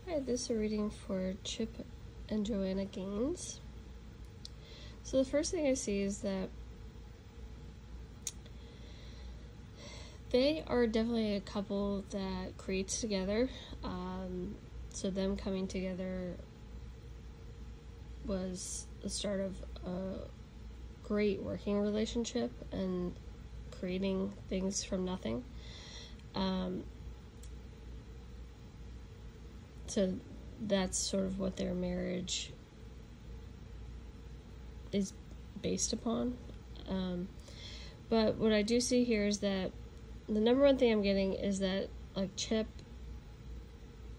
Hi, this is a reading for Chip and Joanna Gaines. So the first thing I see is that they are definitely a couple that creates together. So them coming together was the start of a great working relationship and creating things from nothing. So that's sort of what their marriage is based upon. But what I do see here is that the number one thing I'm getting is that, like, Chip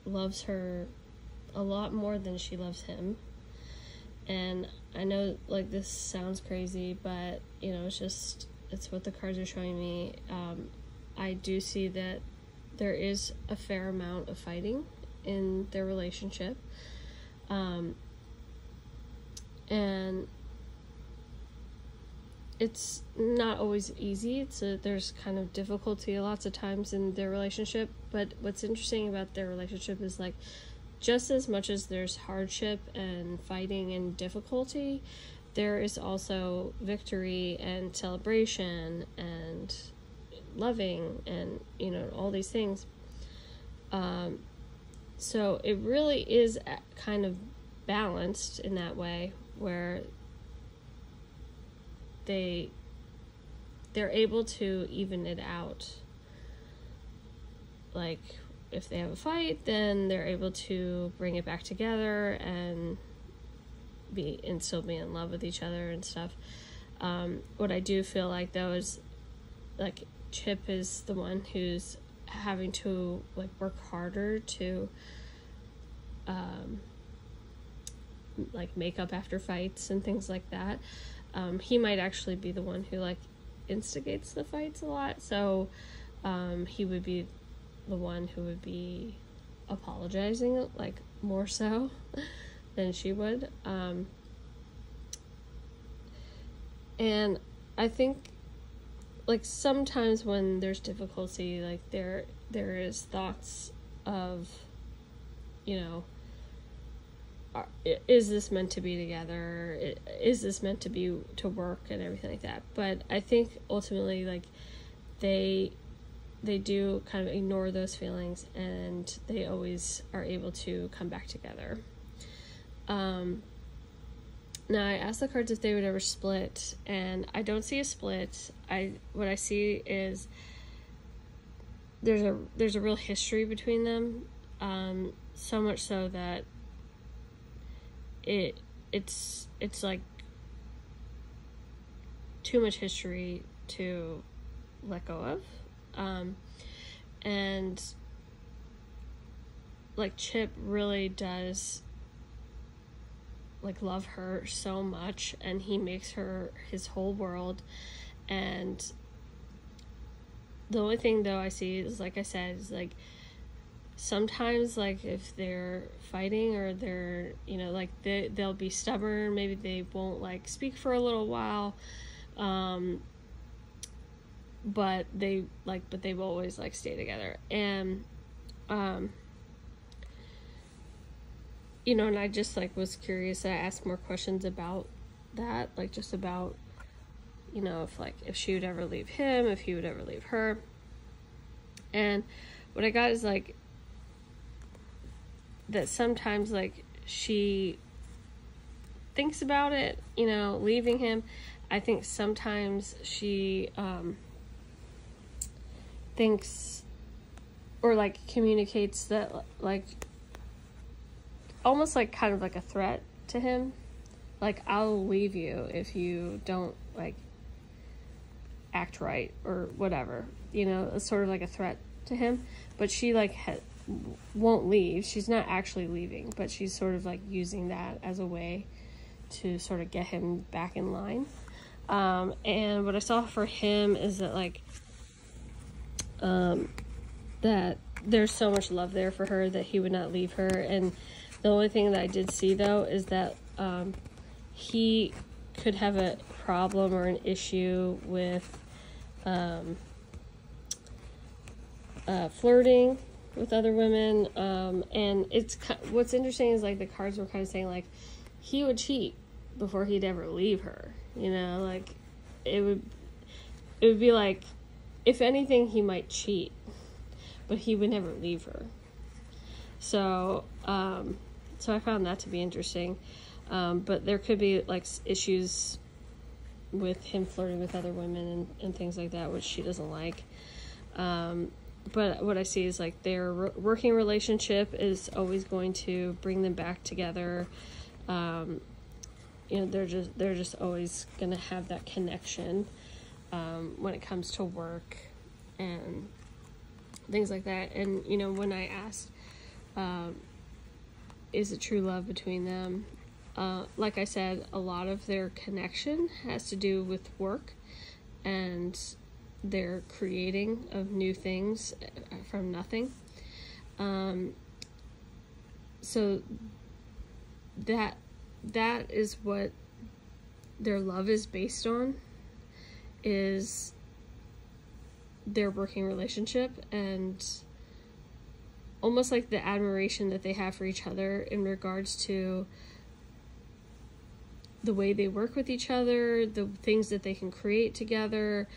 loves her a lot more than she loves him. And I know, like, this sounds crazy, but, you know, it's what the cards are showing me. I do see that there is a fair amount of fighting in their relationship. And it's not always easy. There's kind of difficulty lots of times in their relationship, but what's interesting about their relationship is, like, just as much as there's hardship and fighting and difficulty, there is also victory and celebration and loving and, you know, all these things. So it really is kind of balanced in that way, where they're able to even it out. Like, if they have a fight, then they're able to bring it back together and still be in love with each other and stuff. What I do feel like, though, is, like, Chip is the one who's having to, like, work harder to like, make up after fights and things like that. He might actually be the one who, like, instigates the fights a lot, so he would be the one who would be apologizing, like, more so than she would. And I think, like, sometimes when there's difficulty, like, there is thoughts of, you know, is this meant to be together? Is this meant to work and everything like that? But I think ultimately, like, they do kind of ignore those feelings, and they always are able to come back together. Now, I asked the cards if they would ever split, and I don't see a split. What I see is there's a real history between them, so much so that it's like too much history to let go of. And, like, Chip really does, like, love her so much, and he makes her his whole world. And the only thing, though, I see is, like I said, is, like, sometimes, like, if they're fighting or they're, you know, like, they'll be stubborn, maybe they won't, like, speak for a little while, but they will always, like, stay together. And you know, and I just, like, was curious. I asked more questions about that, like, just about, you know, if she would ever leave him, if he would ever leave her. And what I got is, like, that sometimes, like, she thinks about it, you know, leaving him. I think sometimes she thinks, or, like, communicates that, like, almost like kind of like a threat to him, like, I'll leave you if you don't, like, act right or whatever, you know. It's sort of like a threat to him, but she, like, won't leave. She's not actually leaving, but she's sort of, like, using that as a way to sort of get him back in line. And what I saw for him is that, like, that there's so much love there for her that he would not leave her. And the only thing that I did see, though, is that he could have a problem or an issue with flirting with other women, and what's interesting is like the cards were kind of saying like he would cheat before he'd ever leave her, you know, like it would be like, if anything, he might cheat, but he would never leave her. So so I found that to be interesting, but there could be like issues with him flirting with other women and things like that, which she doesn't like. But what I see is like their working relationship is always going to bring them back together. You know, they're just always going to have that connection when it comes to work and things like that. And, you know, when I asked, is it true love between them? Like I said, a lot of their connection has to do with work and their creating of new things from nothing. So that is what their love is based on, is their working relationship, and almost like the admiration that they have for each other in regards to the way they work with each other, the things that they can create together,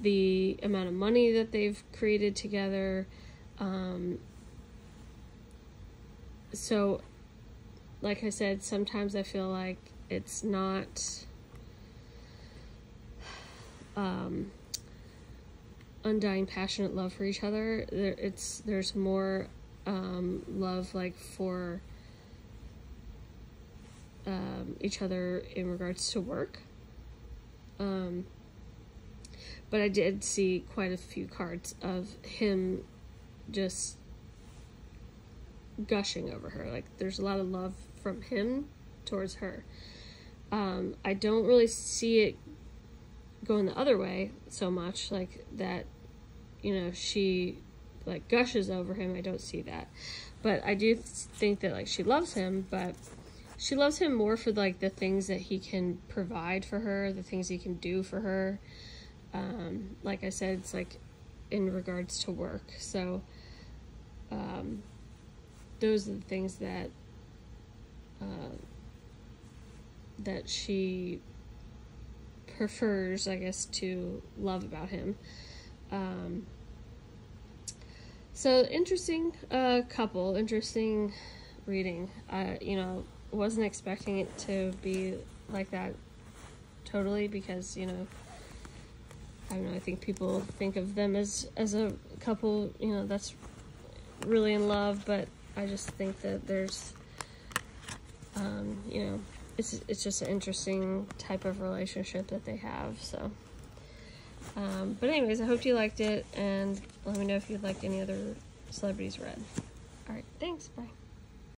the amount of money that they've created together. So, like I said, sometimes I feel like it's not undying, passionate love for each other. There's more love like for each other in regards to work. But I did see quite a few cards of him just gushing over her. Like, there's a lot of love from him towards her. I don't really see it going the other way so much, like that, you know, she like gushes over him. I don't see that. But I do think that like she loves him, but she loves him more for like the things that he can provide for her, the things he can do for her. Like I said, it's like in regards to work. So those are the things that that she prefers, I guess, to love about him. So interesting couple, interesting reading. You know, wasn't expecting it to be like that totally, because, you know, I don't know, I think people think of them as a couple, you know, that's really in love, but I just think that there's, you know, it's just an interesting type of relationship that they have, so. But anyways, I hope you liked it, and let me know if you'd like any other celebrities read. Alright, thanks, bye.